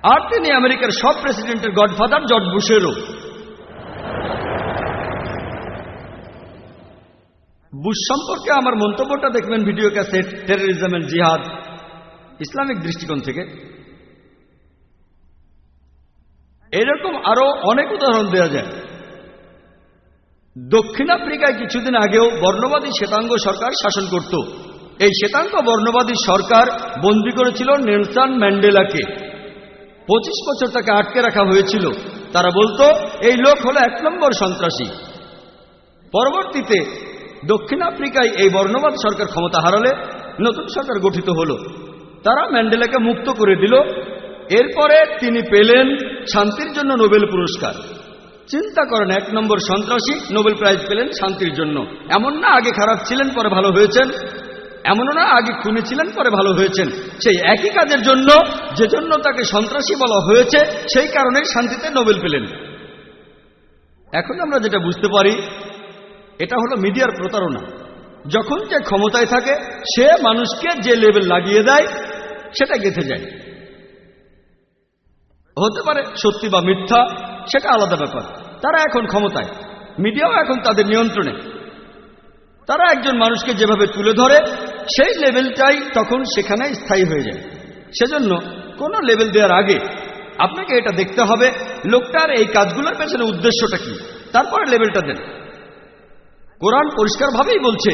আর তিনি আমেরিকার সব প্রেসিডেন্টের গডফাদার জর্জ বুশেরও। বুশ সম্পর্কে আমার মন্তব্যটা দেখবেন ভিডিও ক্যাসেট টেররিজম এন্ড জিহাদ, ইসলামিক দৃষ্টিকোণ থেকে। এরকম আরো অনেক উদাহরণ দেওয়া যায়। দক্ষিণ আফ্রিকায় কিছুদিন আগেও বর্ণবাদী শ্বেতাঙ্গ সরকার শাসন করত। এই শ্বেতাঙ্গ বর্ণবাদী সরকার বন্দী করেছিল নেলসন ম্যান্ডেলাকে। 25 বছর তাকে আটকে রাখা হয়েছিল। তারা বলতো এই লোক হলো 1 নম্বর সন্ত্রাসী। পরবর্তীতে দক্ষিণ আফ্রিকায় এই বর্ণবাদ সরকার ক্ষমতা হারালে নতুন সরকার গঠিত হল। তারা ম্যান্ডেলাকে মুক্ত করে দিল। এরপরে তিনি পেলেন শান্তির জন্য নোবেল পুরস্কার। চিন্তা করেন, 1 নম্বর সন্ত্রাসী নোবেল প্রাইজ পেলেন শান্তির জন্য। এমন না আগে খারাপ ছিলেন পরে ভালো হয়েছেন, এমনও না আগে খুনি ছিলেন পরে ভালো হয়েছেন। সেই একই কাজের জন্য, যে জন্য তাকে সন্ত্রাসী বলা হয়েছে, সেই কারণে শান্তিতে নোবেল পেলেন। এখন আমরা যেটা বুঝতে পারি, এটা হলো মিডিয়ার প্রতারণা। যখন যে ক্ষমতায় থাকে সে মানুষকে যে লেবেল লাগিয়ে দেয় সেটা গেঁথে যায়। হতে পারে সত্যি বা মিথ্যা, সেটা আলাদা ব্যাপার। তারা এখন ক্ষমতায়, মিডিয়াও এখন তাদের নিয়ন্ত্রণে। তারা একজন মানুষকে যেভাবে তুলে ধরে সেই লেভেলটাই তখন সেখানে স্থায়ী হয়ে যায়। সেজন্য কোনো লেভেল দেওয়ার আগে আপনাকে এটা দেখতে হবে লোকটার এই কাজগুলোর পেছনে উদ্দেশ্যটা কি, তারপরে লেভেলটা দেন। কোরআন পরিষ্কারভাবেই বলছে,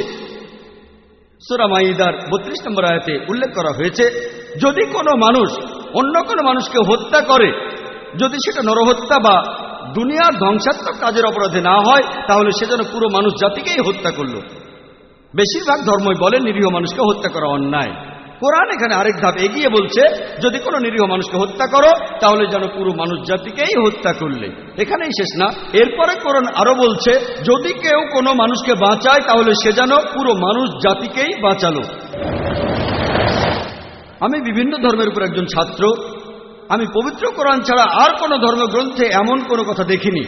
সূরা মাইদার 32 নম্বর আয়াতে উল্লেখ করা হয়েছে, যদি কোনো মানুষ অন্য কোনো মানুষকে হত্যা করে, যদি সেটা নরহত্যা বা দুনিয়ার ধ্বংসাত্মক কাজের অপরাধে না হয়, তাহলে সে যেন পুরো মানুষ জাতিকেই হত্যা করল। বেশিরভাগ ধর্মই বলে নিরীহ মানুষকে হত্যা করা অন্যায়। কোরআন এখানে আরেক ধাপ এগিয়ে বলছে, যদি কোনো নিরীহ মানুষকে হত্যা করো তাহলে যেন পুরো মানুষ জাতিকেই হত্যা করলে। এখানেই শেষ না, এরপরে কোরআন আরো বলছে, যদি কেউ কোনো মানুষকে বাঁচায় তাহলে সে যেন পুরো মানুষ জাতিকেই বাঁচালো। আমি বিভিন্ন ধর্মের উপর একজন ছাত্র। আমি পবিত্র কোরআন ছাড়া আর কোনো ধর্মগ্রন্থে এমন কোনো কথা দেখিনি।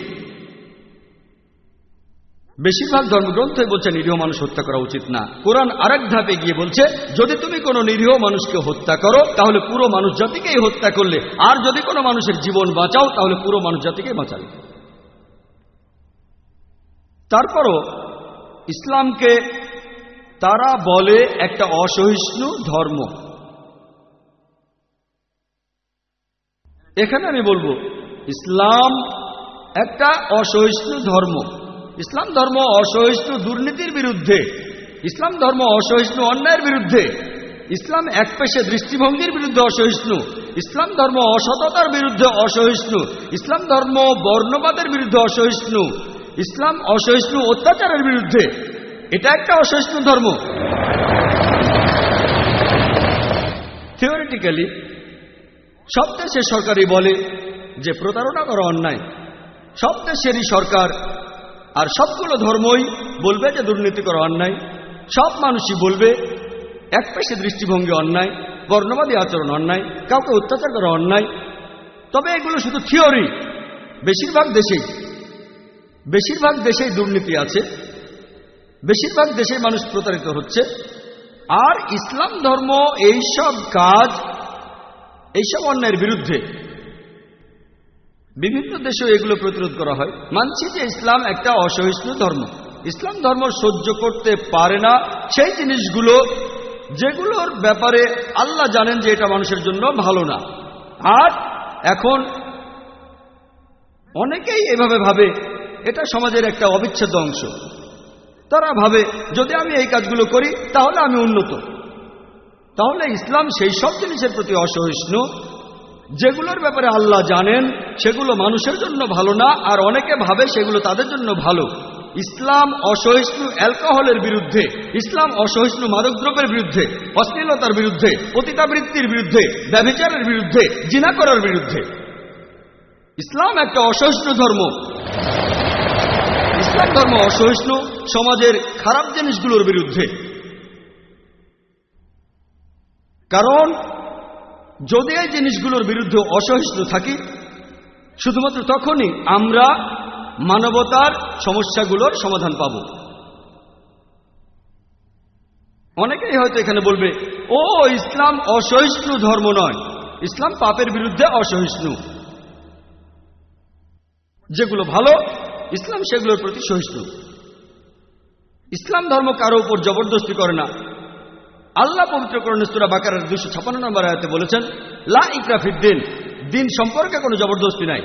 বেশিরভাগ ধর্মগ্রন্থই বলছে নিরীহ মানুষ হত্যা করা উচিত না। কোরআন আরেক ধাপে গিয়ে বলছে, যদি তুমি কোনো নিরীহ মানুষকে হত্যা করো তাহলে পুরো মানুষ জাতিকেই হত্যা করলে, আর যদি কোনো মানুষের জীবন বাঁচাও তাহলে পুরো মানুষ জাতিকেই বাঁচালে। তারপরও ইসলামকে তারা বলে একটা অসহিষ্ণু ধর্ম। এখানে আমি বলবো, ইসলাম একটা অসহিষ্ণু ধর্ম। ইসলাম ধর্ম অসহিষ্ণু দুর্নীতির বিরুদ্ধে, ইসলাম ধর্ম অসহিষ্ণু অন্যায়ের বিরুদ্ধে, ইসলাম একপেশে দৃষ্টিভঙ্গির বিরুদ্ধে অসহিষ্ণু, ইসলাম ধর্ম অসততার বিরুদ্ধে অসহিষ্ণু, ইসলাম ধর্ম বর্ণবাদের বিরুদ্ধে অসহিষ্ণু, ইসলাম অসহিষ্ণু অত্যাচারের বিরুদ্ধে। এটা একটা অসহিষ্ণু ধর্ম। থিওরিটিক্যালি সব দেশের সরকারই বলে যে প্রতারণা করা অন্যায়। সব দেশেরই সরকার আর সবগুলো ধর্মই বলবে যে দুর্নীতি করা অন্যায়। সব মানুষই বলবে একপেশে দৃষ্টিভঙ্গি অন্যায়, বর্ণবাদী আচরণ অন্যায়, কাউকে অত্যাচার করা অন্যায়। তবে এগুলো শুধু থিওরি। বেশিরভাগ দেশেই দুর্নীতি আছে, বেশিরভাগ দেশে মানুষ প্রতারিত হচ্ছে। আর ইসলাম ধর্ম এইসব কাজ, এইসব অন্যায়ের বিরুদ্ধে। বিভিন্ন দেশেও এগুলো প্রতিরোধ করা হয়। মানছি যে ইসলাম একটা অসহিষ্ণু ধর্ম। ইসলাম ধর্ম সহ্য করতে পারে না সেই জিনিসগুলো যেগুলোর ব্যাপারে আল্লাহ জানেন যে এটা মানুষের জন্য ভালো না। আর এখন অনেকেই এভাবে ভাবে এটা সমাজের একটা অবিচ্ছেদ্য অংশ। তারা ভাবে যদি আমি এই কাজগুলো করি তাহলে আমি উন্নত। তাহলে ইসলাম সেই সব জিনিসের প্রতি অসহিষ্ণু যেগুলোর ব্যাপারে আল্লাহ জানেন সেগুলো মানুষের জন্য ভালো না, আর অনেকে ভাবে সেগুলো তাদের জন্য ভালো। ইসলাম অসহিষ্ণু অ্যালকোহলের বিরুদ্ধে, ইসলাম অসহিষ্ণু মাদকদ্রব্যের বিরুদ্ধে, অশ্লীলতার বিরুদ্ধে, পতিতাবৃত্তির বিরুদ্ধে, ব্যভিচারের বিরুদ্ধে, জিনা করার বিরুদ্ধে। ইসলাম একটা অসহিষ্ণু ধর্ম। ইসলাম ধর্ম অসহিষ্ণু সমাজের খারাপ জিনিসগুলোর বিরুদ্ধে। কারণ যদি এই জিনিসগুলোর বিরুদ্ধে অসহিষ্ণু থাকি, শুধুমাত্র তখনই আমরা মানবতার সমস্যাগুলোর সমাধান পাব। অনেকেই হয়তো এখানে বলবে, ও ইসলাম অসহিষ্ণু ধর্ম নয়, ইসলাম পাপের বিরুদ্ধে অসহিষ্ণু। যেগুলো ভালো ইসলাম সেগুলোর প্রতি সহিষ্ণু। ইসলাম ধর্ম কারো উপর জবরদস্তি করে না। আল্লাহ পবিত্র কোরআনে সূরা বাকারার 256 নম্বর আয়াতে বলেছেন, লা ইকরাহা ফিদ্দিন, দিন সম্পর্কে কোনো জবরদস্তি নাই।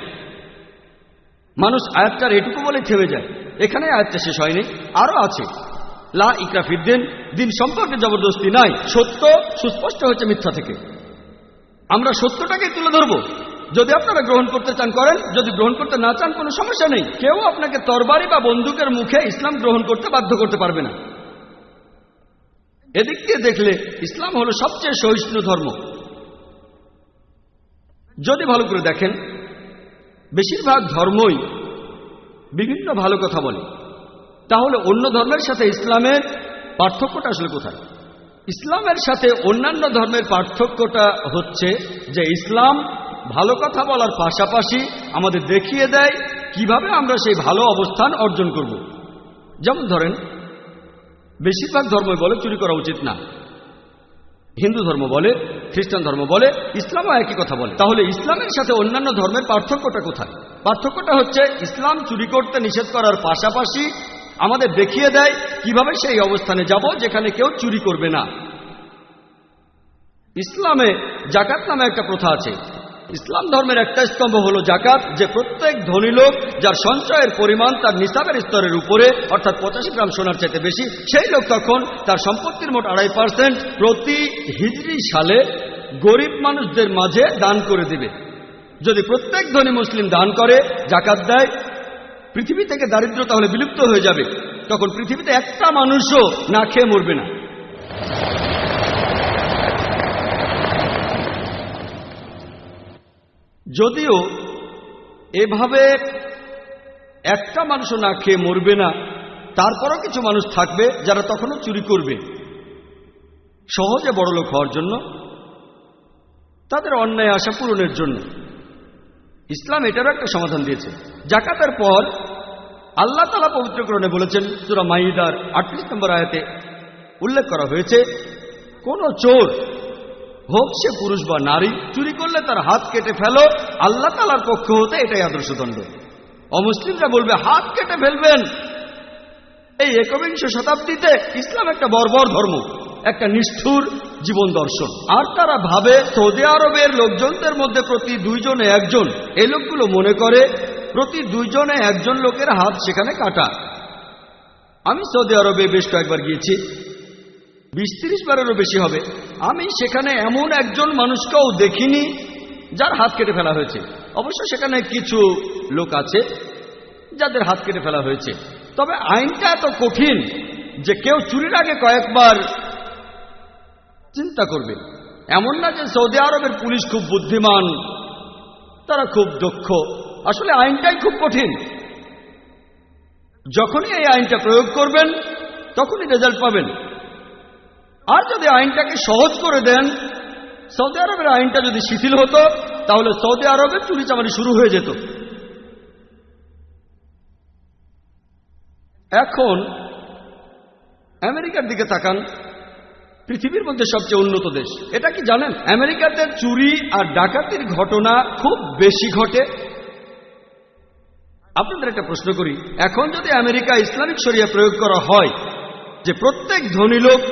মানুষ আয়াতটার এটুকু বলে থেমে যায়, এখানে আয়াতটা শেষ হয়নি, আরো আছে। লা ইকরাহা ফিদ্দিন, দিন সম্পর্কে জবরদস্তি নাই। সত্য সুস্পষ্ট হচ্ছে মিথ্যা থেকে। আমরা সত্যটাকে তুলে ধরব। যদি আপনারা গ্রহণ করতে চান করেন, যদি গ্রহণ করতে না চান কোনো সমস্যা নেই। কেউ আপনাকে তরবারি বা বন্দুকের মুখে ইসলাম গ্রহণ করতে বাধ্য করতে পারবে না। এদিক দিয়ে দেখলে ইসলাম হলো সবচেয়ে সহিষ্ণু ধর্ম। যদি ভালো করে দেখেন, বেশিরভাগ ধর্মই বিভিন্ন ভালো কথা বলে। তাহলে অন্য ধর্মের সাথে ইসলামের পার্থক্যটা আসলে কোথায়? ইসলামের সাথে অন্যান্য ধর্মের পার্থক্যটা হচ্ছে যে ইসলাম ভালো কথা বলার পাশাপাশি আমাদের দেখিয়ে দেয় কিভাবে আমরা সেই ভালো অবস্থান অর্জন করব। যেমন ধরেন, বেশিরভাগ ধর্মই বলে চুরি করা উচিত না। হিন্দু ধর্ম বলে, খ্রিস্টান ধর্ম বলে, ইসলামও একই কথা বলে। তাহলে ইসলামের সাথে অন্যান্য ধর্মের পার্থক্যটা কোথায়? পার্থক্যটা হচ্ছে ইসলাম চুরি করতে নিষেধ করার পাশাপাশি আমাদের দেখিয়ে দেয় কিভাবে সেই অবস্থানে যাব যেখানে কেউ চুরি করবে না। ইসলামে জাকাত নামে একটা প্রথা আছে। ইসলাম ধর্মের একটা স্তম্ভ হলো জাকাত, যে প্রত্যেক ধনী লোক যার সঞ্চয়ের পরিমাণ তার নিসাবের স্তরের উপরে, অর্থাৎ 85 গ্রাম সোনার চাইতে বেশি, সেই লোক তখন তার সম্পত্তির মোট 2.5% প্রতি হিজরি সালে গরিব মানুষদের মাঝে দান করে দেবে। যদি প্রত্যেক ধনী মুসলিম দান করে, জাকাত দেয়, পৃথিবী থেকে দারিদ্র তাহলে বিলুপ্ত হয়ে যাবে। তখন পৃথিবীতে একটা মানুষও না খেয়ে মরবে না। যদিও এভাবে একটা মানুষও না খেয়ে মরবে না, তারপরও কিছু মানুষ থাকবে যারা তখনও চুরি করবে, সহজে বড়লোক হওয়ার জন্য, তাদের অন্যায় আশা পূরণের জন্য। ইসলাম এটারও একটা সমাধান দিয়েছে। জাকাতের পর আল্লাহ তাআলা পবিত্র কোরআনে বলেছেন, সূরা মাইদার 38 নম্বর আয়াতে উল্লেখ করা হয়েছে, কোন চোর হোক সে পুরুষ বা নারী, চুরি করলে তার হাত কেটে ফেলো। আল্লাহ তাআলার পক্ষ হতে এটাই আদর্শ দণ্ড। অমুসলিমরা বলবে হাত কেটে ফেলবেন। এই একবিংশ শতাব্দীতে ইসলাম একটা বর্বর ধর্ম, একটা নিষ্ঠুর জীবন দর্শন। আর তারা ভাবে সৌদি আরবের লোকজনদের মধ্যে প্রতি 2 জনে 1 জন, এই লোকগুলো মনে করে প্রতি 2 জনে 1 জন লোকের হাত সেখানে কাটা। আমি সৌদি আরবে বেশ কয়েকবার গিয়েছি, 20-30 বারেরও বেশি হবে। আমি সেখানে এমন একজন মানুষকেও দেখিনি যার হাত কেটে ফেলা হয়েছে। অবশ্য সেখানে কিছু লোক আছে যাদের হাত কেটে ফেলা হয়েছে, তবে আইনটা এত কঠিন যে কেউ চুরির আগে কয়েকবার চিন্তা করবে। এমন না যে সৌদি আরবের পুলিশ খুব বুদ্ধিমান, তারা খুব দক্ষ। আসলে আইনটাই খুব কঠিন। যখনই এই আইনটা প্রয়োগ করবেন তখনই রেজাল্ট পাবেন। আর যদি আইনটাকে সহজ করে দেন, সৌদি আরবের আইনটা যদি শিথিল হতো, তাহলে সৌদি আরবে চুরি চামারি শুরু হয়ে যেত। এখন আমেরিকার দিকে তাকান, পৃথিবীর মধ্যে সবচেয়ে উন্নত দেশ। এটা কি জানেন, আমেরিকাতে চুরি আর ডাকাতির ঘটনা খুব বেশি ঘটে। আপনাদের একটা প্রশ্ন করি, এখন যদি আমেরিকা ইসলামিক শরিয়া প্রয়োগ করা হয় যে প্রত্যেক ধনী লোক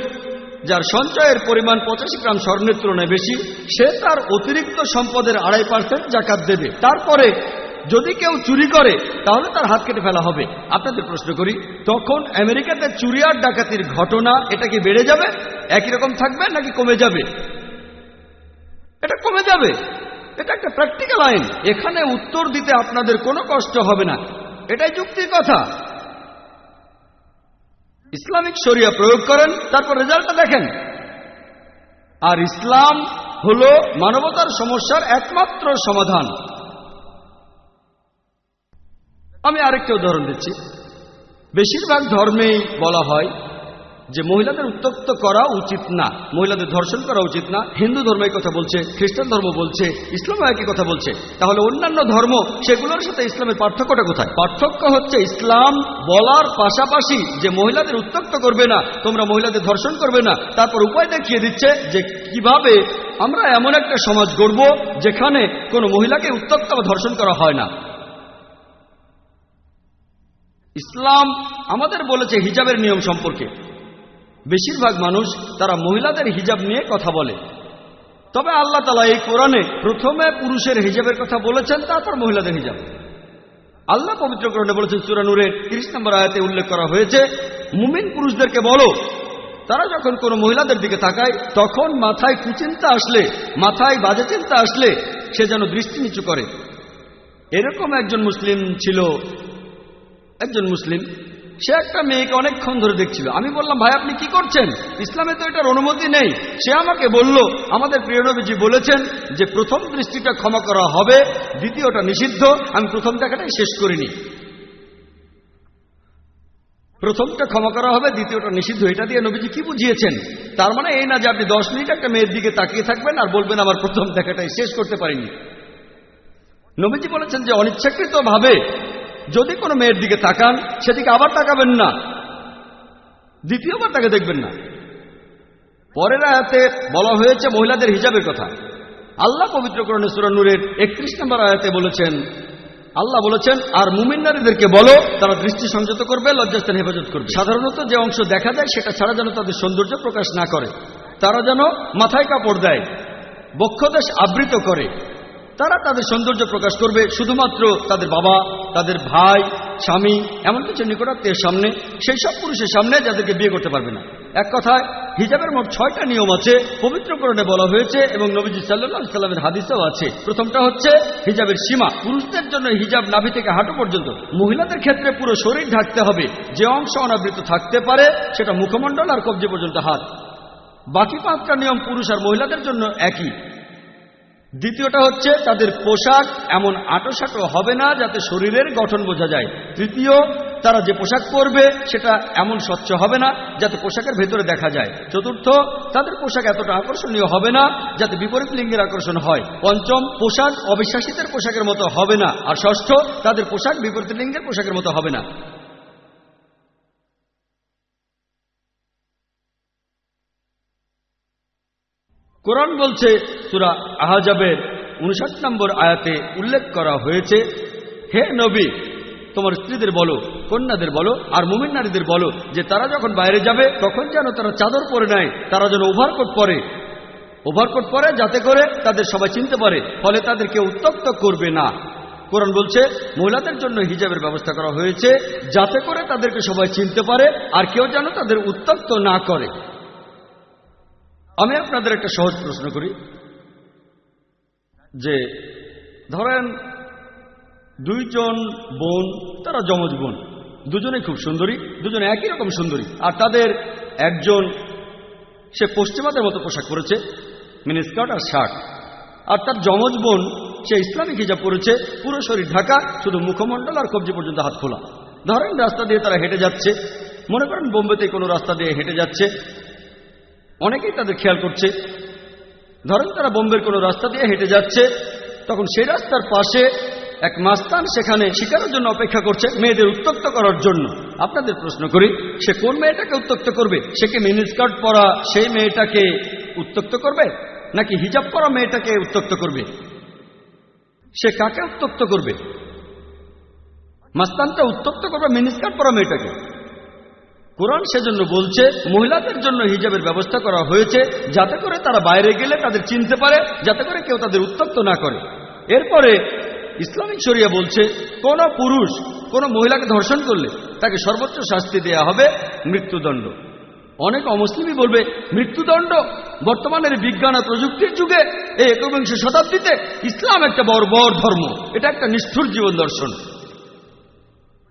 যার সঞ্চয়ের পরিমাণ 85 গ্রাম স্বর্ণের তুলনায় বেশি, সে তার অতিরিক্ত সম্পদের 2.5% জাকাত দেবে। তারপরে যদি কেউ চুরি করে তাহলে তার হাত কেটে ফেলা হবে। আপনাদের প্রশ্ন করি, তখন আমেরিকাতে চুরি আর ডাকাতির ঘটনা এটা কি বেড়ে যাবে, একই রকম থাকবে, নাকি কমে যাবে? এটা কমে যাবে। এটা একটা প্র্যাকটিক্যাল আইন। এখানে উত্তর দিতে আপনাদের কোনো কষ্ট হবে না, এটাই যুক্তির কথা। ইসলামিক শরিয়া প্রয়োগ করেন, তারপর রেজাল্টটা দেখেন। আর ইসলাম হলো মানবতার সমস্যার একমাত্র সমাধান। আমি আরেকটা উদাহরণ দিচ্ছি। বেশিরভাগ ধর্মেই বলা হয় যে মহিলাদের উত্ত্যক্ত করা উচিত না, মহিলাদের ধর্ষণ করা উচিত না। হিন্দু ধর্ম এই কথা বলছে, খ্রিস্টান ধর্ম বলছে, ইসলামও একই কথা বলছে। তাহলে অন্যান্য ধর্ম, সেগুলোর সাথে ইসলামের পার্থক্যটা কোথায়? পার্থক্য হচ্ছে ইসলাম বলার পাশাপাশি যে মহিলাদের উত্ত্যক্ত করবে না, তোমরা মহিলাদের ধর্ষণ করবে না, তারপর উপায় দেখিয়ে দিচ্ছে যে কিভাবে আমরা এমন একটা সমাজ গড়ব যেখানে কোনো মহিলাকে উত্ত্যক্ত বা ধর্ষণ করা হয় না। ইসলাম আমাদের বলেছে হিজাবের নিয়ম সম্পর্কে। বেশিরভাগ মানুষ তারা মহিলাদের হিজাব নিয়ে কথা বলে, তবে আল্লাহ তাআলা এই কোরআনে প্রথমে পুরুষের হিজাবের কথা বলেছেন, তারপর মহিলাদের হিজাব। আল্লাহ পবিত্র কোরআনে বলেছেন, সূরা নূরের 30 নম্বর আয়াতে উল্লেখ করা হয়েছে, মুমিন পুরুষদেরকে বলো তারা যখন কোনো মহিলাদের দিকে তাকায় তখন মাথায় কুচিন্তা আসলে, মাথায় বাজে চিন্তা আসলে সে যেন দৃষ্টি নিচু করে। এরকম একজন মুসলিম ছিল, একজন মুসলিম, সে একটা মেয়েকে অনেকক্ষণ ধরে দেখছিল। আমি বললাম, ভাই আপনি কি করছেন? ইসলামে তো এটার অনুমতি নেই। সে আমাকে বলল, আমাদের প্রিয় নবীজি বলেছেন যে প্রথম দৃষ্টিটা ক্ষমা করা হবে, দ্বিতীয়টা নিষিদ্ধ। আমি প্রথম দেখাটাই শেষ করিনি। প্রথমটা ক্ষমা করা হবে, দ্বিতীয়টা নিষিদ্ধ, এটা দিয়ে নবীজি কি বুঝিয়েছেন? তার মানে এই না যে আপনি 10 মিনিট একটা মেয়ের দিকে তাকিয়ে থাকবেন আর বলবেন আমার প্রথম দেখাটাই শেষ করতে পারিনি। নবীজি বলেছেন যে অনিচ্ছাকৃত ভাবে যদি কোনো মেয়ের দিকে তাকান, সেদিকে আবার তাকাবেন না, দ্বিতীয়বার তাকে দেখবেন না। পরের আয়াতে বলা হয়েছে মহিলাদের হিজাবের কথা। আল্লাহ পবিত্র কোরআনে সূরা নূরের 31 নম্বর আয়াতে বলেছেন, আল্লাহ বলেছেন, আর মুমিন নারীদেরকে বলো তারা দৃষ্টি সংযত করবে, লজ্জাস্থান হেফাজত করবে। সাধারণত যে অংশ দেখা যায় সেটা ছাড়া যেন তাদের সৌন্দর্য প্রকাশ না করে। তারা যেন মাথায় কাপড় দেয়, বক্ষদেশ আবৃত করে। তারা তাদের সৌন্দর্য প্রকাশ করবে শুধুমাত্র তাদের বাবা, তাদের ভাই, স্বামী, এমন কিছু নিকটাত্মীয়ের সামনে, সেই সব পুরুষের সামনে যাদেরকে বিয়ে করতে পারবে না। এক কথায় হিজাবের মোট 6টা নিয়ম আছে, পবিত্র কোরআনে বলা হয়েছে এবং নবীজি সাল্লাল্লাহু আলাইহি সাল্লামের হাদিসেও আছে। প্রথমটা হচ্ছে হিজাবের সীমা। পুরুষদের জন্য হিজাব নাভি থেকে হাঁটু পর্যন্ত, মহিলাদের ক্ষেত্রে পুরো শরীর ঢাকতে হবে। যে অংশ অনাবৃত থাকতে পারে সেটা মুখমণ্ডল আর কবজি পর্যন্ত হাত। বাকি 5টা নিয়ম পুরুষ আর মহিলাদের জন্য একই। দ্বিতীয়টা হচ্ছে তাদের পোশাক এমন আঁটোসাঁটো হবে না যাতে শরীরের গঠন বোঝা যায়। তৃতীয়, তারা যে পোশাক পরবে সেটা এমন স্বচ্ছ হবে না যাতে পোশাকের ভেতরে দেখা যায়। চতুর্থ, তাদের পোশাক এতটা আকর্ষণীয় হবে না যাতে বিপরীত লিঙ্গের আকর্ষণ হয়। পঞ্চম, পোশাক অবিশ্বাসীদের পোশাকের মতো হবে না। আর ষষ্ঠ, তাদের পোশাক বিপরীত লিঙ্গের পোশাকের মতো হবে না। কোরআন বলছে, সূরা আহজাবের 59 নম্বর আয়াতে উল্লেখ করা হয়েছে, হে নবী তোমার স্ত্রীদের বলো, কন্যাদের বলো আর মুমিন নারীদের বলো যে তারা যখন বাইরে যাবে তখন যেন তারা চাদর পরে নেয়, তারা যেন ওভারকোট পরে যাতে করে তাদের সবাই চিনতে পারে, ফলে তাদেরকে উত্ত্যক্ত করবে না। কোরআন বলছে মহিলাদের জন্য হিজাবের ব্যবস্থা করা হয়েছে যাতে করে তাদেরকে সবাই চিনতে পারে আর কেউ যেন তাদের উত্ত্যক্ত না করে। আমি আপনাদের একটা সহজ প্রশ্ন করি, যে ধরেন 2 জন বোন, তারা যমজ বোন, দুজনেই খুব সুন্দরী, দুজনে একই রকম সুন্দরী, আর তাদের একজন সে পশ্চিমাদের মতো পোশাক পরেছে, মিনিস্কার্ট আর শার্ট, আর তার যমজ বোন সে ইসলামিক হিজাব পরেছে, পুরো শরীর ঢাকা, শুধু মুখমণ্ডল আর কবজি পর্যন্ত হাত খোলা। ধরেন রাস্তা দিয়ে তারা হেঁটে যাচ্ছে, মনে করেন বোম্বেতে কোনো রাস্তা দিয়ে হেঁটে যাচ্ছে, অনেকেই তাদের খেয়াল করছে। ধরেন তারা বোম্বের কোনো রাস্তা দিয়ে হেঁটে যাচ্ছে, তখন সেই রাস্তার পাশে এক মাস্তান সেখানে শিকারের জন্য অপেক্ষা করছে, মেয়েদের উত্ত্যক্ত করার জন্য। আপনাদের প্রশ্ন করি, সে কোন মেয়েটাকে উত্ত্যক্ত করবে? সে কি মিনিস্কার্ট পরা সেই মেয়েটাকে উত্ত্যক্ত করবে, নাকি হিজাব পরা মেয়েটাকে উত্ত্যক্ত করবে? সে কাকে উত্ত্যক্ত করবে? মাস্তানটা উত্ত্যক্ত করবে মিনিস্কার্ট পরা মেয়েটাকে। কোরআন সেজন্য বলছে মহিলাদের জন্য হিজাবের ব্যবস্থা করা হয়েছে যাতে করে তারা বাইরে গেলে তাদের চিনতে পারে, যাতে করে কেউ তাদের উত্ত্যক্ত না করে। এরপরে ইসলামিক শরিয়া বলছে কোন পুরুষ কোন মহিলাকে ধর্ষণ করলে তাকে সর্বোচ্চ শাস্তি দেয়া হবে মৃত্যুদণ্ড। অনেক অমুসলিমই বলবে মৃত্যুদণ্ড? বর্তমানের বিজ্ঞান আর প্রযুক্তির যুগে এই একবিংশ শতাব্দীতে ইসলাম একটা বর্বর ধর্ম, এটা একটা নিষ্ঠুর জীবন দর্শন।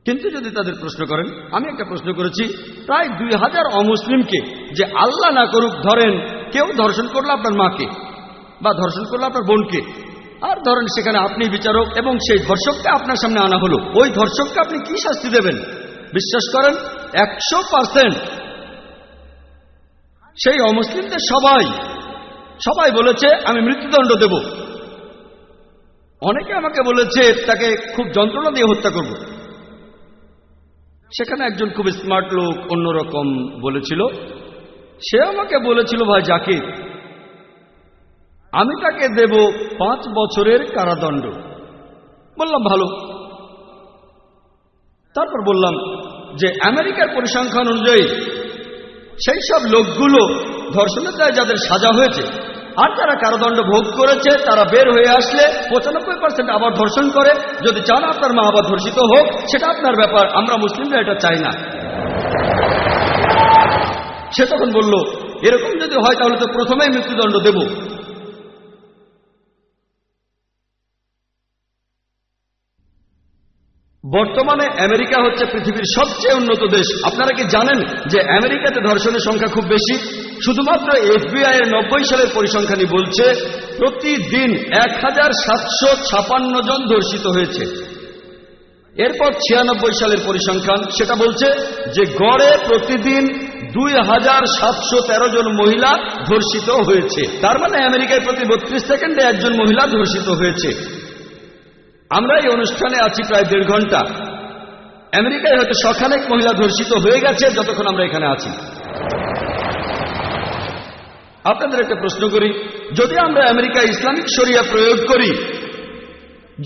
কিন্তু যদি তাদের প্রশ্ন করেন, আমি একটা প্রশ্ন করেছি প্রায় 2000 অমুসলিমকে, যে আল্লাহ না করুক ধরেন কেউ ধর্ষণ করলো আপনার মাকে বা ধর্ষণ করলো আপনার বোনকে, আর ধরেন সেখানে আপনি বিচারক এবং সেই ধর্ষককে আপনার সামনে আনা হলো, ওই ধর্ষককে আপনি কি শাস্তি দেবেন? বিশ্বাস করেন 100% সেই অমুসলিমদের সবাই বলেছে আমি মৃত্যুদণ্ড দেব। অনেকে আমাকে বলেছে তাকে খুব যন্ত্রণা দিয়ে হত্যা করব। সেখানে একজন খুব স্মার্ট লোক অন্যরকম বলেছিল। সে আমাকে বলেছিল, ভাই জাকির, আমি তাকে দেব 5 বছরের কারাদণ্ড। বললাম ভালো। তারপর বললাম যে আমেরিকার পরিসংখ্যান অনুযায়ী সেই সব লোকগুলো ধর্ষণের দায়ে যাদের সাজা হয়েছে আর যারা কারাদণ্ড ভোগ করেছে তারা বের হয়ে আসলে 95% আবার ধর্ষণ করে। যদি চান আপনার মা আবার ধর্ষিত হোক সেটা আপনার ব্যাপার, আমরা মুসলিমরা এটা চাই না। সে তখন বলল এরকম যদি হয় তাহলে তো প্রথমেই মৃত্যুদণ্ড দেব। বর্তমানে আমেরিকা হচ্ছে পৃথিবীর সবচেয়ে উন্নত দেশ। আপনারা কি জানেন যে আমেরিকাতে ধর্ষণের সংখ্যা খুব বেশি? শুধুমাত্র FBI এর 90 সালের পরিসংখ্যানই বলছে প্রতিদিন 1756 জন ধর্ষিত হয়েছে। এরপর 96 সালের পরিসংখ্যান সেটা বলছে যে গড়ে প্রতিদিন 2713 জন মহিলা ধর্ষিত হয়েছে। তার মানে আমেরিকায় প্রতি 32 সেকেন্ডে একজন মহিলা ধর্ষিত হয়েছে। আমরা এই অনুষ্ঠানে আছি প্রায় 1.5 ঘন্টা। আমেরিকায় হয়তো শখানেক মহিলা ধর্ষিত হয়ে গেছে যতক্ষণ আমরা এখানে আছি। আপনাদের একটা প্রশ্ন করি, যদি আমরা আমেরিকায় ইসলামিক শরিয়া প্রয়োগ করি,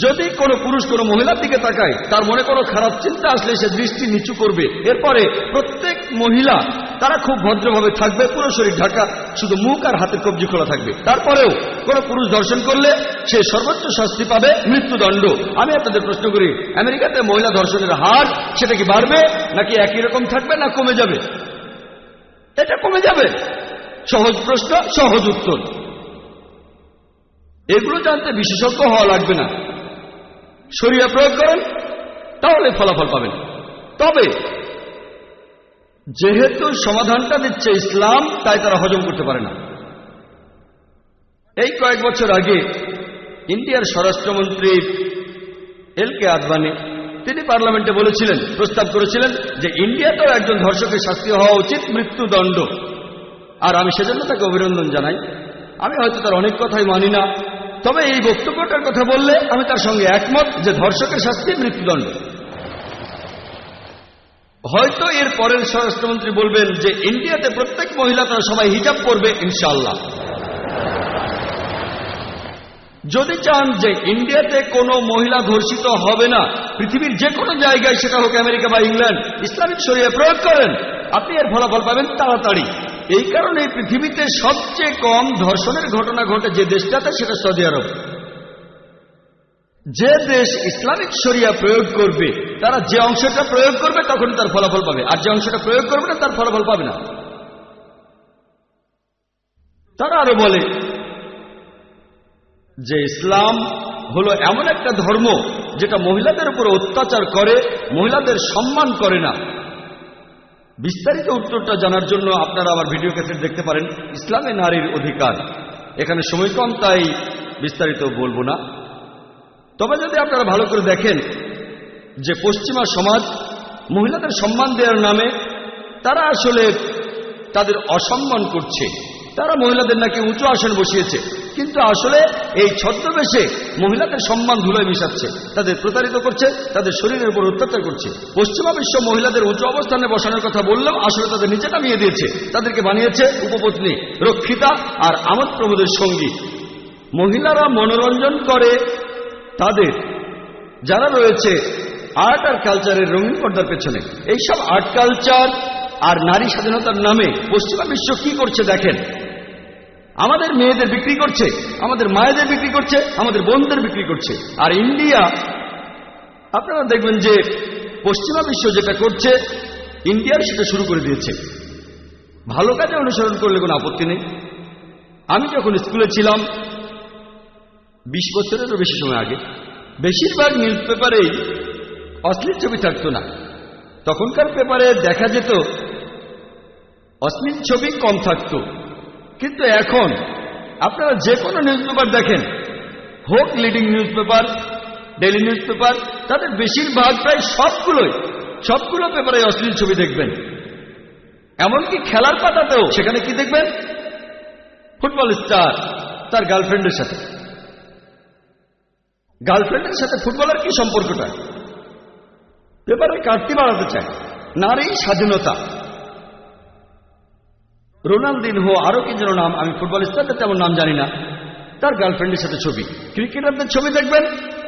যদি কোনো পুরুষ কোনো মহিলার দিকে তাকায় তার মনে কোনো খারাপ চিন্তা আসলে সে দৃষ্টি নিচু করবে। এরপরে প্রত্যেক মহিলা তারা খুব ভদ্রভাবে থাকবে, পুরো শরীর ঢাকা, শুধু মুখ আর হাতের কবজি খোলা থাকবে। তারপরেও কোনো পুরুষ ধর্ষণ করলে সে সর্বোচ্চ শাস্তি পাবে, মৃত্যুদণ্ড। আমি আপনাদের প্রশ্ন করি, আমেরিকাতে মহিলা ধর্ষণের হার সেটা কি বাড়বে নাকি একই রকম থাকবে না কমে যাবে? এটা কমে যাবে। সহজ প্রশ্ন, সহজ উত্তর। এগুলো জানতে বিশেষজ্ঞ হওয়া লাগবে না। শরিয়া প্রয়োগ করেন তাহলে ফলাফল পাবেন। তবে যেহেতু সমাধানটা দিচ্ছে ইসলাম, তাই তারা হজম করতে পারে না। এই কয়েক বছর আগে ইন্ডিয়ার স্বরাষ্ট্রমন্ত্রী LK আদবানি তিনি পার্লামেন্টে বলেছিলেন, প্রস্তাব করেছিলেন যে ইন্ডিয়াতেও একজন ধর্ষকের শাস্তি হওয়া উচিত, মৃত্যুদণ্ড। আর আমি সেজন্য তাকে অভিনন্দন জানাই। আমি হয়তো তার অনেক কথাই মানি না, তবে এই বক্তব্যটার কথা বললে আমি তার সঙ্গে একমত যে ধর্ষকের শাস্তি মৃত্যুদণ্ড। হয়তো এর পরের স্বরাষ্ট্রমন্ত্রী বলবেন যে ইন্ডিয়াতে প্রত্যেক মহিলা তারা সবাই হিজাব পরবে ইনশাআল্লাহ। যদি চান যে ইন্ডিয়াতে কোনো মহিলা ধর্ষিত হবে না, পৃথিবীর যে কোনো জায়গায়, সেটা হোক আমেরিকা বা ইংল্যান্ড, ইসলামিক শরিয়া প্রয়োগ করেন, আপনি এর ফলাফল পাবেন তাড়াতাড়ি। এই কারণে পৃথিবীতে সবচেয়ে কম ধর্ষণের ঘটনা ঘটে যে দেশটাতে, সেটা সৌদি আরব। যে দেশ ইসলামিক শরিয়া প্রয়োগ করবে তারা যে অংশটা প্রয়োগ করবে তখন তার ফলাফল পাবে, আর যে অংশটা প্রয়োগ করবে না তার ফলাফল পাবে না। তারা আরো বলে যে ইসলাম হলো এমন একটা ধর্ম যেটা মহিলাদের উপর অত্যাচার করে, মহিলাদের সম্মান করে না। বিস্তারিত উত্তরটা জানার জন্য আপনারা আমার ভিডিও ক্যাসেট দেখতে পারেন, ইসলামে নারীর অধিকার। এখানে সময় কম তাই বিস্তারিত বলবো না। তবে যদি আপনারা ভালো করে দেখেন যে পশ্চিমা সমাজ মহিলাদের সম্মান দেওয়ার নামে তারা আসলে তাদের অসম্মান করছে। তারা মহিলাদের নাকি উঁচু আসন বসিয়েছে, কিন্তু আসলে এই ছদ্মবেশে মহিলাদের সম্মান ধুলোয় মিশাচ্ছে, তাদের প্রতারিত করছে, তাদের শরীরের উপর অত্যাচার করছে। পশ্চিমা বিশ্ব মহিলাদের উঁচু অবস্থানে বসানোর কথা বললেও আসলে তাদের নিচে নামিয়ে দিয়েছে, তাদেরকে বানিয়েছে উপপত্নী, রক্ষিতা আর আমোদ প্রমোদের সঙ্গী। মহিলারা মনোরঞ্জন করে তাদের যারা রয়েছে আর্ট আর কালচারের রঙিন পর্দার পেছনে। এইসব আর্ট কালচার আর নারী স্বাধীনতার নামে পশ্চিমা বিশ্ব কি করছে দেখেন। আমাদের মেয়েদের বিক্রি করছে, আমাদের মায়েদের বিক্রি করছে, আমাদের বোনদের বিক্রি করছে। আর ইন্ডিয়া, আপনারা দেখবেন যে পশ্চিমা বিশ্ব যেটা করছে ইন্ডিয়ার সেটা শুরু করে দিয়েছে। ভালো কাজে অনুসরণ করলে কোনো আপত্তি নেই। আমি যখন স্কুলে ছিলাম 20 বছরেরও বেশি সময় আগে, বেশিরভাগ নিউজ পেপারেই অশ্লীল ছবি থাকতো না। তখনকার পেপারে দেখা যেত অশ্লীল ছবি কম থাকতো, কিন্তু এখন আপনারা যে কোনো নিউজ পেপার দেখেন, হোক leading news paper, daily news paper, তাদের বেশিরভাগ প্রায় সবগুলো পেপারে অশ্লীল ছবি দেখবেন। এমনকি খেলার পাতাতেও সেখানে কি দেখবেন, ফুটবল স্টার তার গার্লফ্রেন্ডের সাথে ফুটবলের কি সম্পর্কটা? পেপারের কাটতি বাড়াতে চায়। নারী স্বাধীনতা, রোনালদিনহো, আরো কি যেন নাম, আমি ফুটবল স্টারদের তেমন নাম জানি না। তার গার্লফ্রেন্ডের সাথে ছবি। ক্রিকেটারদের ছবি দেখবেন,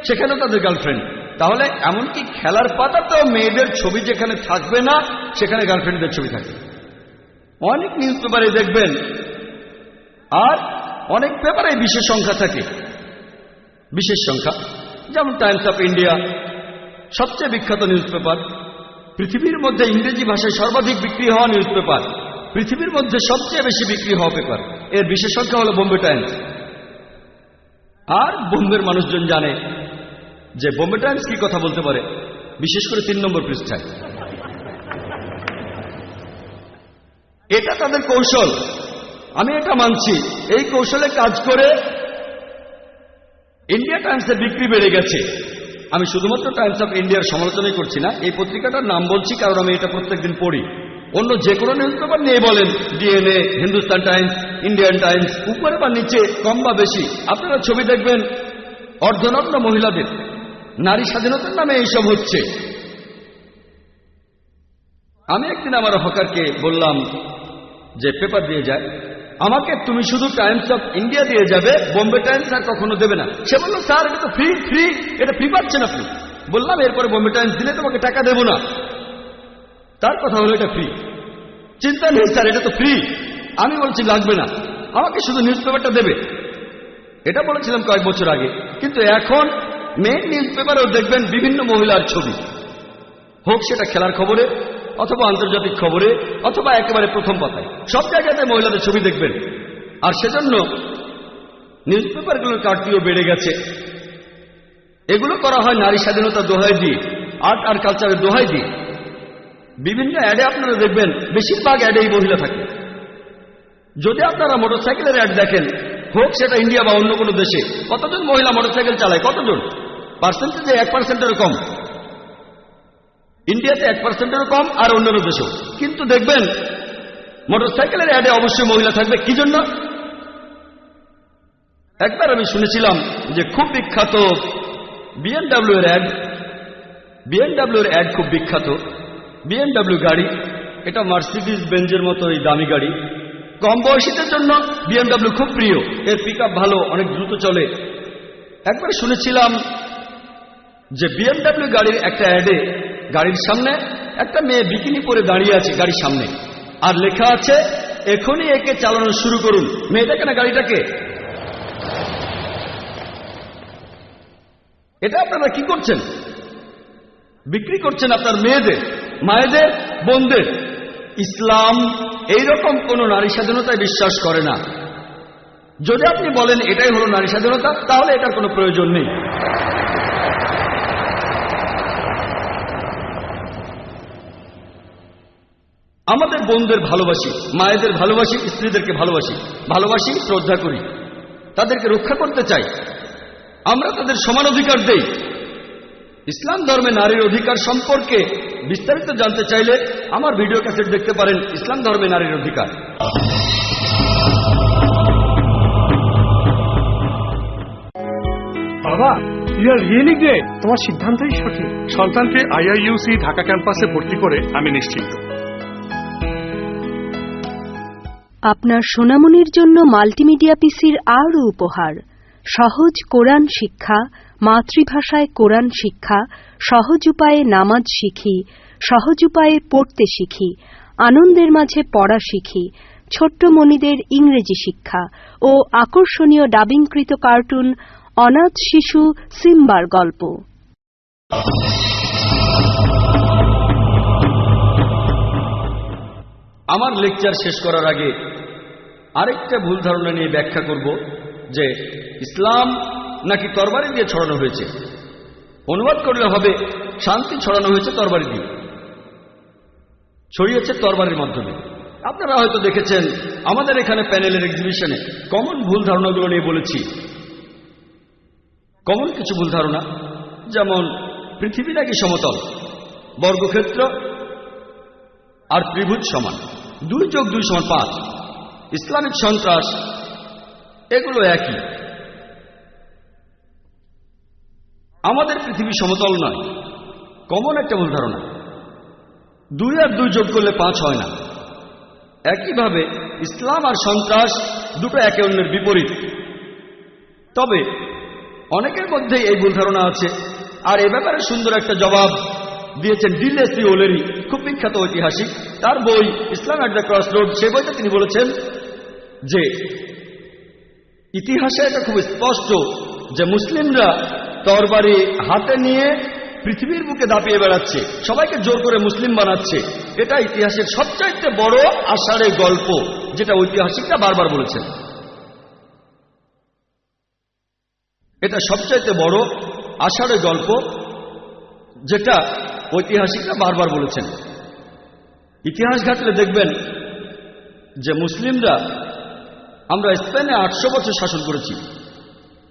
সেখানেও তাদের গার্লফ্রেন্ড। তাহলে এমনকি খেলার পাতাতেও মেয়েদের ছবি যেখানে থাকবে না, সেখানে গার্লফ্রেন্ডদের ছবি থাকবে। অনেক নিউজ পেপারে দেখবেন, আর অনেক পেপারে বিশেষ সংখ্যা থাকে। বিশেষ সংখ্যা যেমন টাইমস অফ ইন্ডিয়া সবচেয়ে বিখ্যাত নিউজ পেপার, পৃথিবীর মধ্যে ইংরেজি ভাষায় সর্বাধিক বিক্রি হওয়া নিউজ পেপার, পৃথিবীর মধ্যে সবচেয়ে বেশি বিক্রি হওয়া পেপার। এর বিশেষ সংখ্যা হল বোম্বে টাইমস। আর বোম্বের মানুষজন জানে যে বোম্বে টাইমস কি কথা বলতে পারে, বিশেষ করে 3 নম্বর পৃষ্ঠায়। এটা তাদের কৌশল, আমি এটা মানছি। এই কৌশলে কাজ করে ইন্ডিয়া টাইমসের বিক্রি বেড়ে গেছে। আমি শুধুমাত্র টাইমস অফ ইন্ডিয়ার সমালোচনাই করছি না, এই পত্রিকাটার নাম বলছি কারণ আমি এটা প্রত্যেকদিন পড়ি। অন্য যে কোনো নিউজ পেপার নিয়ে বলেন, DNA, Hindustan Times, Indian Times, উপরে বা নিচে কম বা বেশি আপনারা ছবি দেখবেন অর্ধনগ্ন মহিলাদের। নারী স্বাধীনতার নামে এইসব হচ্ছে। আমি একদিন আমার হকারকে বললাম যে পেপার দিয়ে যায়, আমাকে তুমি শুধু টাইমস অফ ইন্ডিয়া দিয়ে যাবে, বোম্বে টাইমস আর কখনো দেবে না। সে বলল, স্যার এটা তো ফ্রি, এটা ফ্রি পাচ্ছেন আপনি। বললাম, এরপরে বোম্বে টাইমস দিলে তোমাকে টাকা দেব না। তার কথা হলো এটা ফ্রি। চিন্তা নেই স্যার, এটা তো ফ্রি। আমি বলছি লাগবে না, আমাকে শুধু নিউজ পেপারটা দেবে। এটা বলেছিলাম কয়েক বছর আগে। কিন্তু এখন মেইন নিউজ পেপারেও দেখবেন বিভিন্ন মহিলার ছবি, হোক সেটা খেলার খবরে অথবা আন্তর্জাতিক খবরে অথবা একেবারে প্রথম পাতায়, সব জায়গাতে মহিলাদের ছবি দেখবেন। আর সেজন্য নিউজ পেপারগুলোর কাটতিও বেড়ে গেছে। এগুলো করা হয় নারী স্বাধীনতার দোহাই দিয়ে, আর্ট আর কালচারের দোহাই দিয়ে। বিভিন্ন অ্যাডে আপনারা দেখবেন বেশিরভাগ অ্যাডেই মহিলা থাকে। যদি আপনারা মোটরসাইকেলের অ্যাড দেখেন, হোক সেটা ইন্ডিয়া বা অন্য কোনো দেশে, কতজন মহিলা মোটরসাইকেল চালায়? কতজন? পার্সেন্টেজে 1%-এরও কম। ইন্ডিয়াতে 1%-এরও কম, আর অন্যান্য দেশেও। কিন্তু দেখবেন মোটরসাইকেলের অ্যাডে অবশ্যই মহিলা থাকবে। কি জন্য? একবার আমি শুনেছিলাম যে খুব বিখ্যাত বিএমডব্লিউ এর অ্যাড। বিএমডব্লিউ এর অ্যাড খুব বিখ্যাত। বিএমডব্লিউ গাড়ি, এটা মার্সিডিজ বেঞ্জের মতো এই দামি গাড়ি। কম বয়সীদের জন্য বিএমডব্লিউ খুব প্রিয়। এর পিকআপ ভালো, অনেক দ্রুত চলে। একবার শুনেছিলাম যে বিএমডব্লিউ গাড়ির একটা অ্যাডে গাড়ির সামনে একটা মেয়ে বিকিনি পরে দাঁড়িয়ে আছে গাড়ির সামনে, আর লেখা আছে, এখনই একে চালানো শুরু করুন। মেয়েটাকে না গাড়িটাকে? এটা আপনারা কি করছেন? বিক্রি করছেন আপনার মেয়েদের, মায়েদের, বোনদের। ইসলাম এইরকম কোন নারী স্বাধীনতায় বিশ্বাস করে না। যদি আপনি বলেন এটাই হলো নারী স্বাধীনতা, তাহলে এটার কোনো প্রয়োজন নেই। আমাদের বোনদের ভালোবাসি, মায়েদের ভালোবাসি, স্ত্রীদেরকে ভালোবাসি, ভালোবাসি, শ্রদ্ধা করি, তাদেরকে রক্ষা করতে চাই। আমরা তাদের সমান অধিকার দেই। ইসলাম ধর্মে নারীর অধিকার সম্পর্কে বিস্তারিত জানতে চাইলে আমার ভিডিও ক্যাসেট দেখতে পারেন, ইসলাম ধর্মে নারীর অধিকার। বাবা, ইউ আর রিয়েলি গ্রেট। তোমার সিদ্ধান্তই সঠিক। সন্তানকে আইআইইউসি ঢাকা ক্যাম্পাসে ভর্তি করে আমি নিশ্চিত। আপনার সোনামণির জন্য মাল্টিমিডিয়া পিসির আরও উপহার, সহজ কোরআন শিক্ষা, মাতৃভাষায় কোরআন শিক্ষা, সহজ উপায়ে নামাজ শিখি, সহজ উপায়ে পড়তে শিখি, আনন্দের মাঝে পড়া শিখি, ছোট্ট মণিদের ইংরেজি শিক্ষা ও আকর্ষণীয় ডাবিংকৃত কার্টুন অনাথ শিশু সিম্বার গল্প। আমার লেকচার শেষ করার আগে আরেকটা ভুল ধারণা নিয়ে ব্যাখ্যা করব যে ইসলাম নাকি তরবারি দিয়ে ছড়ানো হয়েছে। অনুবাদ করলে হবে শান্তি ছড়ানো হয়েছে তরবারি দিয়ে, ছড়িয়েছে তরবারির মাধ্যমে। আপনারা হয়তো দেখেছেন আমাদের এখানে প্যানেলের এক্সিবিশনে কমন ভুল ধারণাগুলো নিয়ে বলেছি। কমন কিছু ভুল ধারণা, যেমন পৃথিবী নাকি সমতল, বর্গক্ষেত্র আর ত্রিভুজ সমান, 2+2 = 5, ইসলামিক সন্ত্রাস, এগুলো একই। আমাদের পৃথিবী সমতল নয়, কমন একটা ভুল ধারণা। 2 আর 2 যোগ করলে 5 হয় না। একইভাবে ইসলাম আর সন্ত্রাস দুটো একে অন্যের বিপরীত। তবে অনেকের মধ্যে এই ভুল ধারণা আছে, আর এ ব্যাপারে সুন্দর একটা জবাব দিয়েছেন ডিলেসি ওলেরি, খুব বিখ্যাত ঐতিহাসিক। তার বই ইসলাম অ্যাট দ্য ক্রস রোড, সে বইতে তিনি বলেছেন যে ইতিহাসে এটা খুব স্পষ্ট যে মুসলিমরা তরবারি হাতে নিয়ে পৃথিবীর বুকে দাপিয়ে বেড়াচ্ছে, সবাইকে জোর করে মুসলিম বানাচ্ছে। এটা ইতিহাসের সবচাইতে বড় আষাঢ়ে গল্প, যেটা ঐতিহাসিকরা বারবার বলেছেন। এটা সবচাইতে বড় আষাঢ়ে গল্প, যেটা ঐতিহাসিকরা বারবার বলেছেন। ইতিহাস ঘাটলে দেখবেন যে মুসলিমরা, আমরা স্পেনে 800 বছর শাসন করেছি,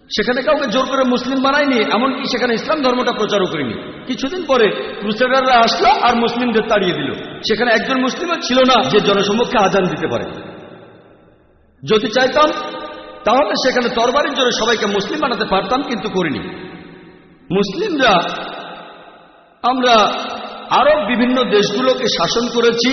সেখানে কাউকে জোর করে মুসলিম বানায়নি, এমনকি সেখানে ইসলাম ধর্মটা প্রচারও করিনি। কিছুদিন পরে ক্রুসেডাররা আসলো আর মুসলিমদের তাড়িয়ে দিল। সেখানে একজন মুসলিমও ছিল না যে জনসম্মুখে আজান দিতে পারে। যদি চাইতাম তাহলে সেখানে তরবারির জোরে সবাইকে মুসলিম বানাতে পারতাম, কিন্তু করিনি। মুসলিমরা আমরা আরব বিভিন্ন দেশগুলোকে শাসন করেছি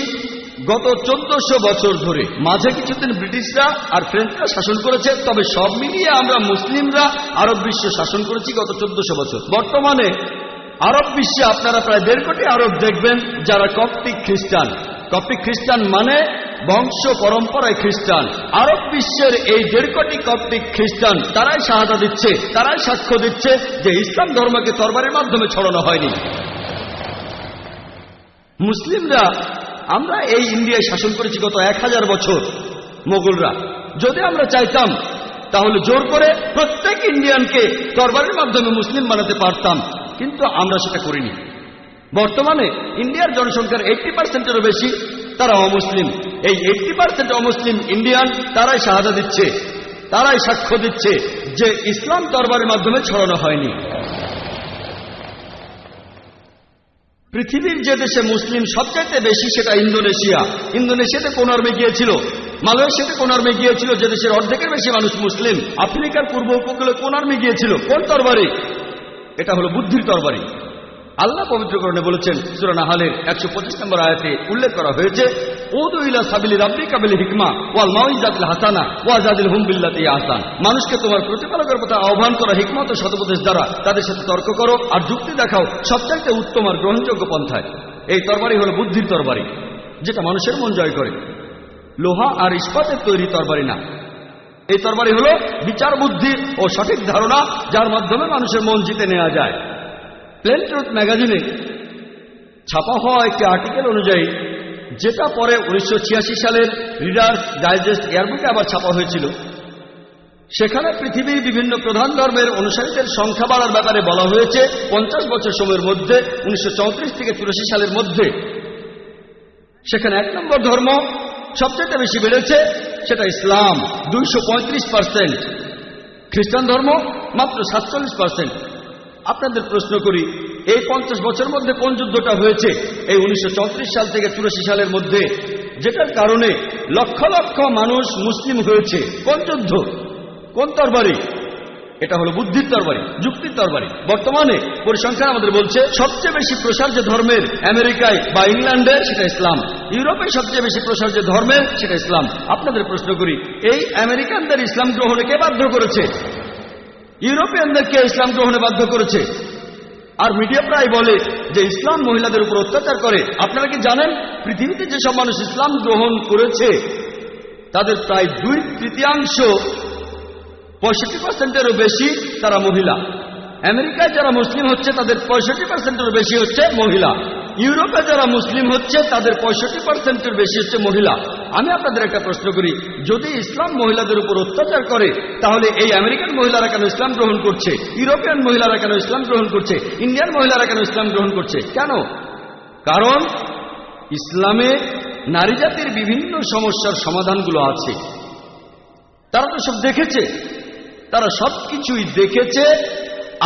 গত 1400 বছর ধরে। মাঝে কিছুদিন ব্রিটিশরা আর ফ্রেঞ্চরা শাসন করেছে, তবে সব মিলিয়ে আমরা মুসলিমরা আরব বিশ্ব শাসন করেছি গত 1400 বছর। বর্তমানে আরব বিশ্বে আপনারা প্রায় 1.5 কোটি আরব দেখবেন যারা কপ্টিক খ্রিস্টান। কপ্টিক খ্রিস্টান মানে বংশ পরম্পরায় খ্রিস্টান। আরব বিশ্বের এই 1.5 কোটি কপ্টিক খ্রিস্টান, তারাই শাহাদা দিচ্ছে, তারাই সাক্ষ্য দিচ্ছে যে ইসলাম ধর্মকে তরবারির মাধ্যমে ছড়ানো হয়নি। মুসলিমরা আমরা এই ইন্ডিয়ায় শাসন করেছি গত 1000 বছর মোগলরা। যদি আমরা চাইতাম তাহলে জোর করে প্রত্যেক ইন্ডিয়ানকে তরবারির মাধ্যমে মুসলিম বানাতে পারতাম, কিন্তু আমরা সেটা করিনি। বর্তমানে ইন্ডিয়ার জনসংখ্যার 80%-এরও বেশি তারা অমুসলিম। এই 80% অমুসলিম ইন্ডিয়ান তারাই শাহাদা দিচ্ছে, তারাই সাক্ষ্য দিচ্ছে যে ইসলাম তরবারির মাধ্যমে ছড়ানো হয়নি। পৃথিবীর যে দেশে মুসলিম সবচাইতে বেশি সেটা ইন্দোনেশিয়া। ইন্দোনেশিয়াতে কোন আর্মি গিয়েছিল? মালয়েশিয়াতে কোন আর্মি গিয়েছিল যে দেশের অর্ধেকের বেশি মানুষ মুসলিম? আফ্রিকার পূর্ব উপকূলে কোন আর্মি গিয়েছিল? কোন তরবারি? এটা হলো বুদ্ধির তরবারি। আল্লাহ পবিত্রকরণে বলেছেন, সূরা নাহালের 125 নম্বর আয়াতে উল্লেখ করা হয়েছে, উদু ইলা সাবিলি রাব্বিকা বিল হিকমা ওয়াল মাউইজাতিল হাসানা ওয়াজাদিলহুম বিল্লাতি আহসান। মানুষকে তোমার প্রতিপালকের পথে আহ্বান করা হিকমত ও সদুপদেশ দ্বারা তাদের সাথে তর্ক করো আর যুক্তি দেখাও সবচাইতে উত্তম আর গ্রহণযোগ্য পন্থায়। এই তরবারি হলো বুদ্ধির তরবারি, যেটা মানুষের মন জয় করে। লোহা আর ইস্পাতের তৈরি তরবারি না। এই তরবারি হলো বিচার বুদ্ধি ও সঠিক ধারণা, যার মাধ্যমে মানুষের মন জিতে নেওয়া যায়। প্লেন ট্রুথ ম্যাগাজিনে ছাপা হওয়া একটি আর্টিকেল অনুযায়ী, যেটা পরে 1986 সালের রিডার্স ডাইজেস্ট এয়ারবুকে আবার ছাপা হয়েছিল, সেখানে পৃথিবীর বিভিন্ন প্রধান ধর্মের অনুসারীদের সংখ্যা বাড়ার ব্যাপারে বলা হয়েছে 50 বছর সময়ের মধ্যে, 1934 থেকে 84 সালের মধ্যে সেখানে 1 নম্বর ধর্ম সবচেয়ে বেশি বেড়েছে, সেটা ইসলাম 235%, খ্রিস্টান ধর্ম মাত্র 47%। আপনাদের প্রশ্ন করি, এই 50 বছর মধ্যে কোন যুদ্ধটা হয়েছে? এই 1934 সাল থেকে 84 সালের মধ্যে, যেটার কারণে লক্ষ লক্ষ মানুষ মুসলিম হয়েছে। কোন যুদ্ধ? কোন তরবারি? এটা হলো বুদ্ধির তরবারি, যুক্তির তরবারি। বর্তমানে পরিসংখ্যান আমাদের বলছে সবচেয়ে বেশি প্রসার যে ধর্মের আমেরিকায় বা ইংল্যান্ডে, সেটা ইসলাম। ইউরোপে সবচেয়ে বেশি প্রসার যে ধর্মের, সেটা ইসলাম। আপনাদের প্রশ্ন করি, এই আমেরিকানদের ইসলাম গ্রহণে কে বাধ্য করেছে? ইউরোপিয়ানদেরকে ইসলাম গ্রহণে বাধ্য করেছে। আর মিডিয়া প্রায় বলে যে ইসলাম মহিলাদের উপর অত্যাচার করে। আপনারা কি জানেন পৃথিবীতে যেসব মানুষ ইসলাম গ্রহণ করেছে তাদের প্রায় 2/3, 65%-এরও বেশি তারা মহিলা। আমেরিকায় যারা মুসলিম হচ্ছে তাদের 65%-এরও বেশি হচ্ছে মহিলা। ইউরোপে যারা মুসলিম হচ্ছে তাদের 65%-এর বেশি হচ্ছে মহিলা। আমি আপনাদের একটা প্রশ্ন করি, যদি ইসলাম মহিলাদের উপর অত্যাচার করে, তাহলে এই আমেরিকান মহিলারা কেন ইসলাম গ্রহণ করছে? ইউরোপিয়ান মহিলারা কেন ইসলাম গ্রহণ করছে? ইন্ডিয়ান মহিলারা কেন ইসলাম গ্রহণ করছে? কেন? কারণ ইসলামে নারী জাতির বিভিন্ন সমস্যার সমাধানগুলো আছে। তারা তো সব দেখেছে, তারা সবকিছুই দেখেছে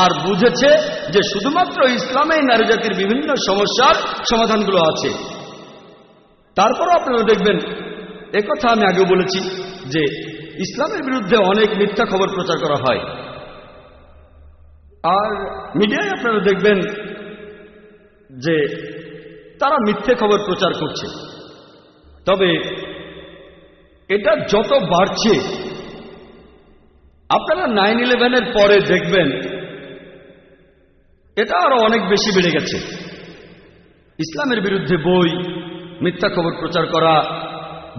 আর বুঝেছে যে শুধুমাত্র ইসলামেই নারী জাতির বিভিন্ন সমস্যার সমাধানগুলো আছে। তারপরও আপনারা দেখবেন, একথা আমি আগেও বলেছি, যে ইসলামের বিরুদ্ধে অনেক মিথ্যা খবর প্রচার করা হয়। আর মিডিয়ায় আপনারা দেখবেন যে তারা মিথ্যে খবর প্রচার করছে। তবে এটা যত বাড়ছে আপনারা 9/11-এর পরে দেখবেন এটা আরো অনেক বেশি বেড়ে গেছে। ইসলামের বিরুদ্ধে বই, মিথ্যা খবর প্রচার করা,